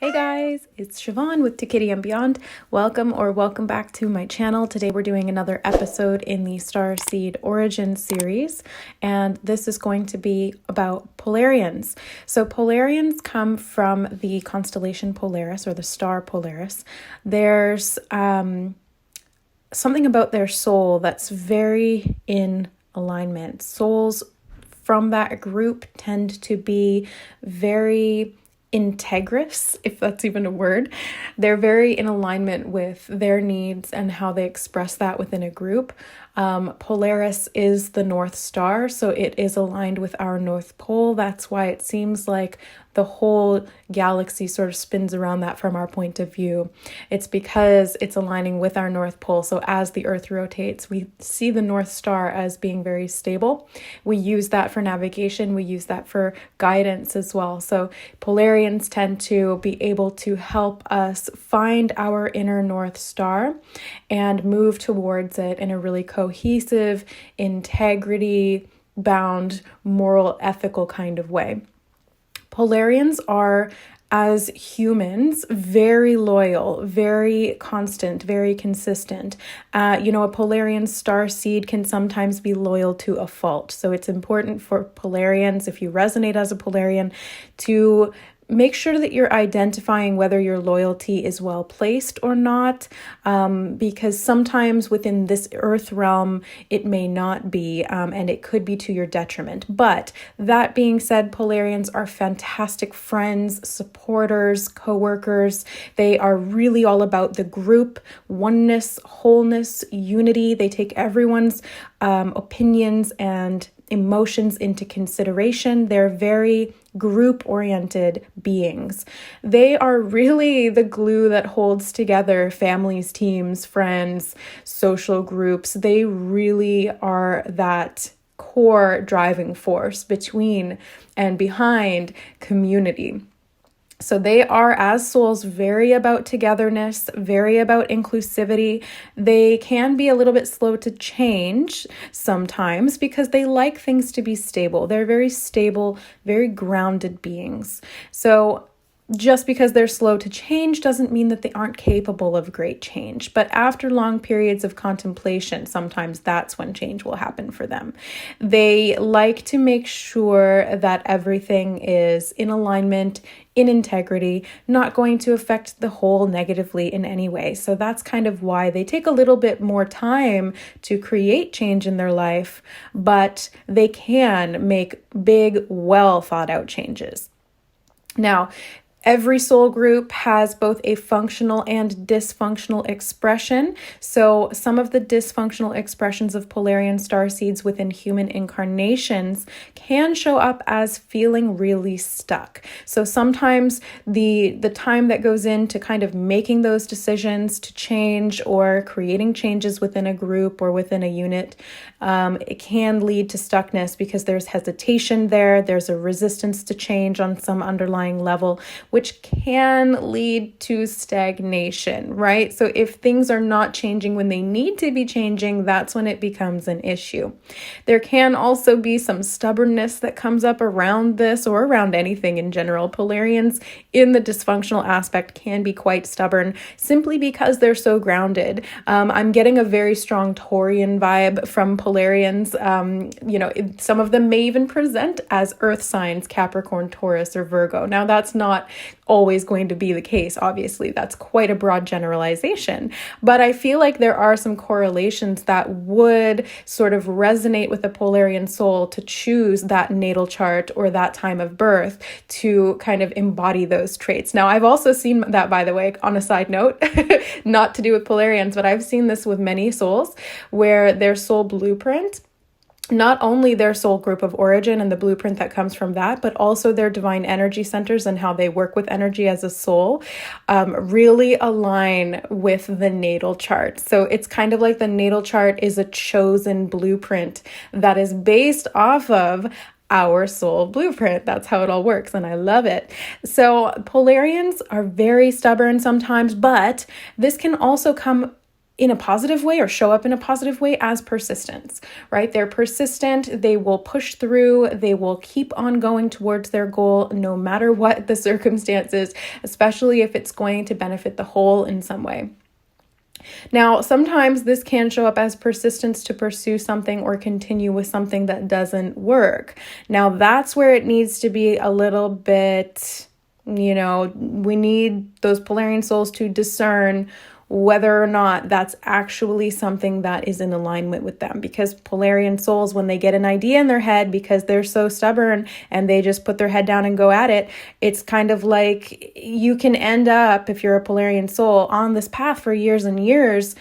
Hey guys, it's Siobhan with To Kitty and Beyond. Welcome back to my channel. Today we're doing another episode in the Starseed Origin series, and this is going to be about Polarians. So Polarians come from the constellation Polaris, or the star Polaris. There's something about their soul that's very in alignment. Souls from that group tend to be very integrous, if that's even a word. They're very in alignment with their needs and how they express that within a group. Polaris is the North Star, so it is aligned with our North Pole. That's why it seems like the whole galaxy sort of spins around that from our point of view. It's because it's aligning with our North Pole. So as the Earth rotates, we see the North Star as being very stable. We use that for navigation. We use that for guidance as well. So Polarians tend to be able to help us find our inner North Star and move towards it in a really cohesive, integrity-bound, moral, ethical kind of way. Polarians are, as humans, very loyal, very constant, very consistent. A Polarian starseed can sometimes be loyal to a fault. So it's important for Polarians, if you resonate as a Polarian, to make sure that you're identifying whether your loyalty is well placed or not, because sometimes within this earth realm, it may not be, and it could be to your detriment. But that being said, Polarians are fantastic friends, supporters, co-workers. They are really all about the group, oneness, wholeness, unity. They take everyone's opinions and emotions into consideration. They're very group-oriented beings. They are really the glue that holds together families, teams, friends, social groups. They really are that core driving force between and behind community. So they are, as souls, very about togetherness, very about inclusivity. They can be a little bit slow to change sometimes because they like things to be stable. They're very stable, very grounded beings. So just because they're slow to change doesn't mean that they aren't capable of great change. But after long periods of contemplation, sometimes that's when change will happen for them. They like to make sure that everything is in alignment, in integrity, not going to affect the whole negatively in any way. So that's kind of why they take a little bit more time to create change in their life, but they can make big, well thought out changes. Now, every soul group has both a functional and dysfunctional expression. So some of the dysfunctional expressions of Polarian starseeds within human incarnations can show up as feeling really stuck. So sometimes the time that goes into kind of making those decisions to change or creating changes within a group or within a unit, it can lead to stuckness because there's hesitation there. There's a resistance to change on some underlying level, which can lead to stagnation, right? So if things are not changing when they need to be changing, that's when it becomes an issue. There can also be some stubbornness that comes up around this or around anything in general. Polarians in the dysfunctional aspect can be quite stubborn simply because they're so grounded. I'm getting a very strong Taurian vibe from Polarians. Some of them may even present as earth signs, Capricorn, Taurus, or Virgo. Now, that's not always going to be the case. Obviously, that's quite a broad generalization, but I feel like there are some correlations that would sort of resonate with a Polarian soul to choose that natal chart or that time of birth to kind of embody those traits. Now, I've also seen that, by the way, on a side note, not to do with Polarians, but I've seen this with many souls where their soul blueprint, not only their soul group of origin and the blueprint that comes from that, but also their divine energy centers and how they work with energy as a soul, really align with the natal chart. So it's kind of like the natal chart is a chosen blueprint that is based off of our soul blueprint. That's how it all works, and I love it. So Polarians are very stubborn sometimes, but this can also come in a positive way or show up in a positive way as persistence, right? They're persistent. They will push through. They will keep on going towards their goal no matter what the circumstances, especially if it's going to benefit the whole in some way. Now, sometimes this can show up as persistence to pursue something or continue with something that doesn't work. Now, that's where it needs to be a little bit, we need those Polarian souls to discern whether or not that's actually something that is in alignment with them. Because Polarian souls, when they get an idea in their head, because they're so stubborn and they just put their head down and go at it, it's kind of like you can end up, if you're a Polarian soul, on this path for years and years,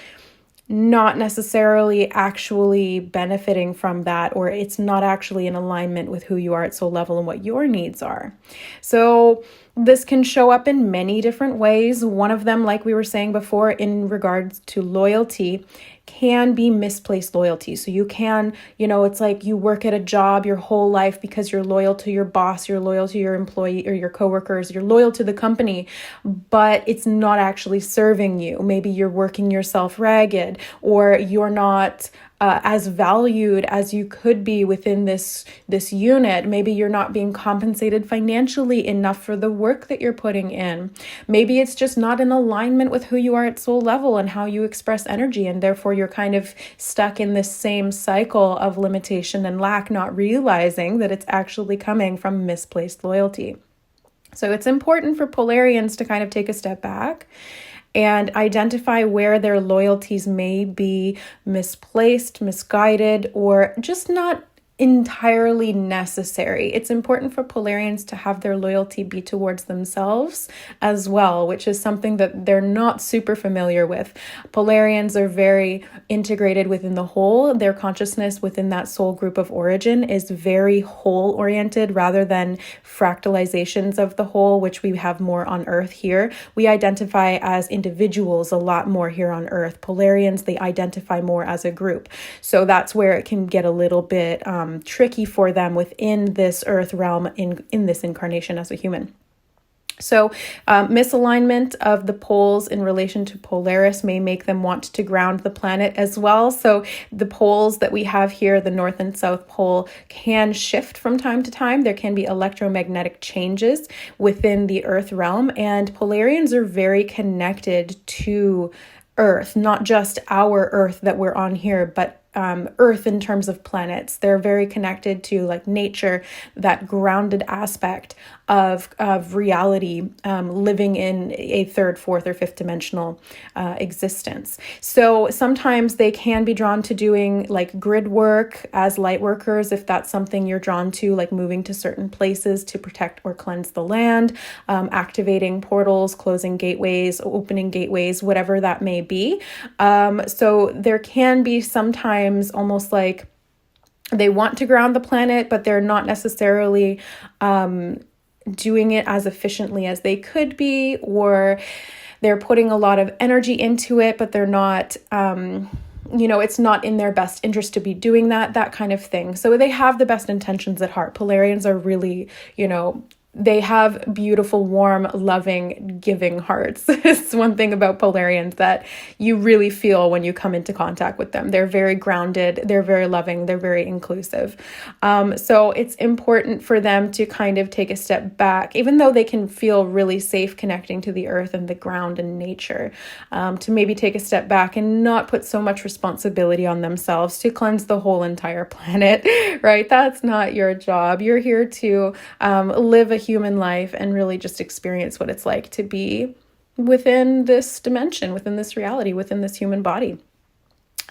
not necessarily actually benefiting from that, or it's not actually in alignment with who you are at soul level and what your needs are. So this can show up in many different ways. One of them, like we were saying before, in regards to loyalty, can be misplaced loyalty. So you can, it's like you work at a job your whole life because you're loyal to your boss, you're loyal to your employee or your coworkers, you're loyal to the company, but it's not actually serving you. Maybe you're working yourself ragged, or you're not as valued as you could be within this unit. Maybe you're not being compensated financially enough for the work that you're putting in. Maybe it's just not in alignment with who you are at soul level and how you express energy, and therefore you're kind of stuck in this same cycle of limitation and lack, not realizing that it's actually coming from misplaced loyalty. So it's important for Polarians to kind of take a step back and identify where their loyalties may be misplaced, misguided, or just not entirely necessary. It's important for Polarians to have their loyalty be towards themselves as well, which is something that they're not super familiar with. Polarians are very integrated within the whole. Their consciousness within that soul group of origin is very whole oriented rather than fractalizations of the whole, which we have more on Earth here. We identify as individuals a lot more here on Earth. Polarians, they identify more as a group. So that's where it can get a little bit tricky for them within this earth realm in this incarnation as a human. So misalignment of the poles in relation to Polaris may make them want to ground the planet as well. So the poles that we have here, the North and South Pole, can shift from time to time. There can be electromagnetic changes within the earth realm, and Polarians are very connected to Earth, not just our Earth that we're on here, but Earth in terms of planets. They're very connected to like nature, that grounded aspect of reality, living in a third, fourth, or fifth dimensional existence. So sometimes they can be drawn to doing like grid work as light workers, if that's something you're drawn to, like moving to certain places to protect or cleanse the land, activating portals, closing gateways, opening gateways, whatever that may be. So there can be sometimes almost like they want to ground the planet, but they're not necessarily doing it as efficiently as they could be, or they're putting a lot of energy into it, but they're not, it's not in their best interest to be doing that kind of thing. So they have the best intentions at heart. Polarians are really, they have beautiful, warm, loving, giving hearts. It's one thing about Polarians that you really feel when you come into contact with them. They're very grounded, they're very loving, they're very inclusive. So it's important for them to kind of take a step back, even though they can feel really safe connecting to the earth and the ground and nature, to maybe take a step back and not put so much responsibility on themselves to cleanse the whole entire planet, right? That's not your job. You're here to live a human life and really just experience what it's like to be within this dimension, within this reality, within this human body.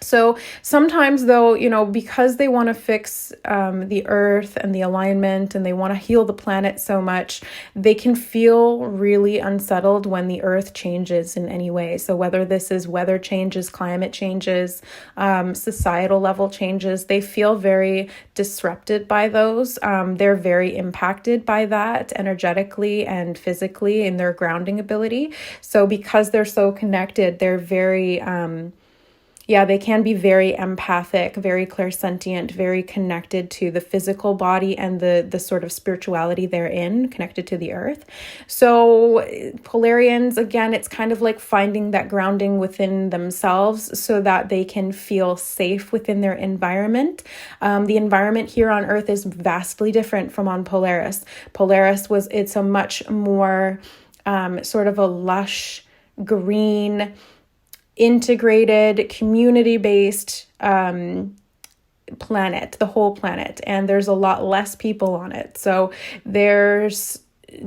So sometimes though, because they want to fix the earth and the alignment, and they want to heal the planet so much, they can feel really unsettled when the earth changes in any way. So whether this is weather changes, climate changes, societal level changes, they feel very disrupted by those. They're very impacted by that energetically and physically in their grounding ability. So because they're so connected, they're very yeah, they can be very empathic, very clairsentient, very connected to the physical body and the sort of spirituality therein, connected to the earth. So Polarians, again, it's kind of like finding that grounding within themselves so that they can feel safe within their environment. The environment here on Earth is vastly different from on Polaris. It's a much more sort of a lush, green, integrated, community-based planet, the whole planet, and there's a lot less people on it. So there's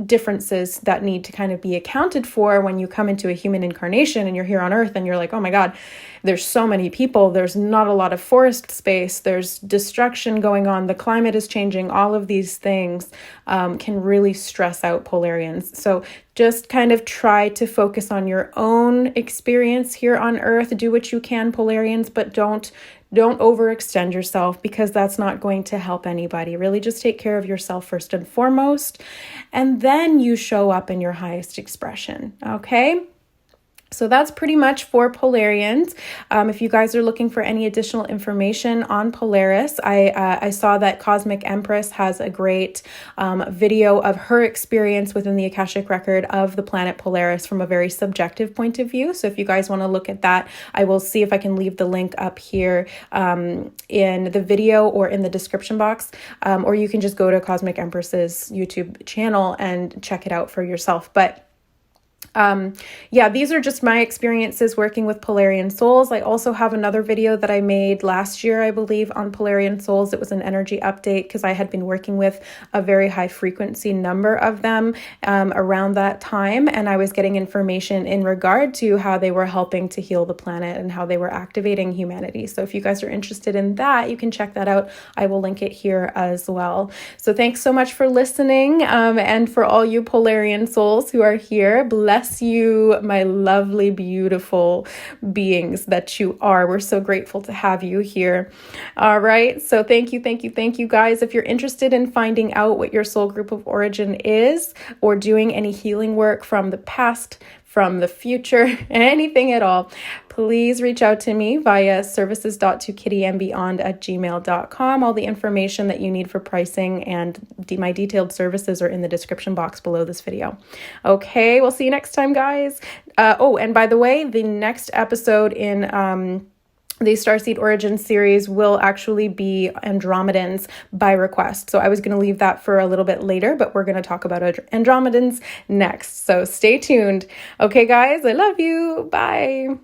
differences that need to kind of be accounted for when you come into a human incarnation and you're here on Earth and you're like, oh my God, there's so many people, there's not a lot of forest space, there's destruction going on, the climate is changing, all of these things can really stress out Polarians. So just kind of try to focus on your own experience here on Earth. Do what you can, Polarians, but don't overextend yourself, because that's not going to help anybody. Really just take care of yourself first and foremost, and then you show up in your highest expression, okay? So that's pretty much for Polarians. If you guys are looking for any additional information on Polaris, I saw that Cosmic Empress has a great video of her experience within the Akashic Record of the planet Polaris from a very subjective point of view. So if you guys want to look at that, I will see if I can leave the link up here in the video or in the description box, or you can just go to Cosmic Empress's YouTube channel and check it out for yourself. But yeah, these are just my experiences working with Polarian souls. I also have another video that I made last year, I believe, on Polarian souls. It was an energy update because I had been working with a very high frequency number of them around that time. And I was getting information in regard to how they were helping to heal the planet and how they were activating humanity. So if you guys are interested in that, you can check that out. I will link it here as well. So thanks so much for listening. And for all you Polarian souls who are here, bless you, my lovely, beautiful beings that you are. We're so grateful to have you here. All right. So thank you, guys. If you're interested in finding out what your soul group of origin is, or doing any healing work from the past, from the future, anything at all, please reach out to me via services.2kittyandbeyond@gmail.com. All the information that you need for pricing and my detailed services are in the description box below this video. Okay, we'll see you next time, guys. Oh, and by the way, the next episode in the Starseed Origin series will actually be Andromedans by request. So I was going to leave that for a little bit later, but we're going to talk about Andromedans next. So stay tuned. Okay, guys, I love you. Bye.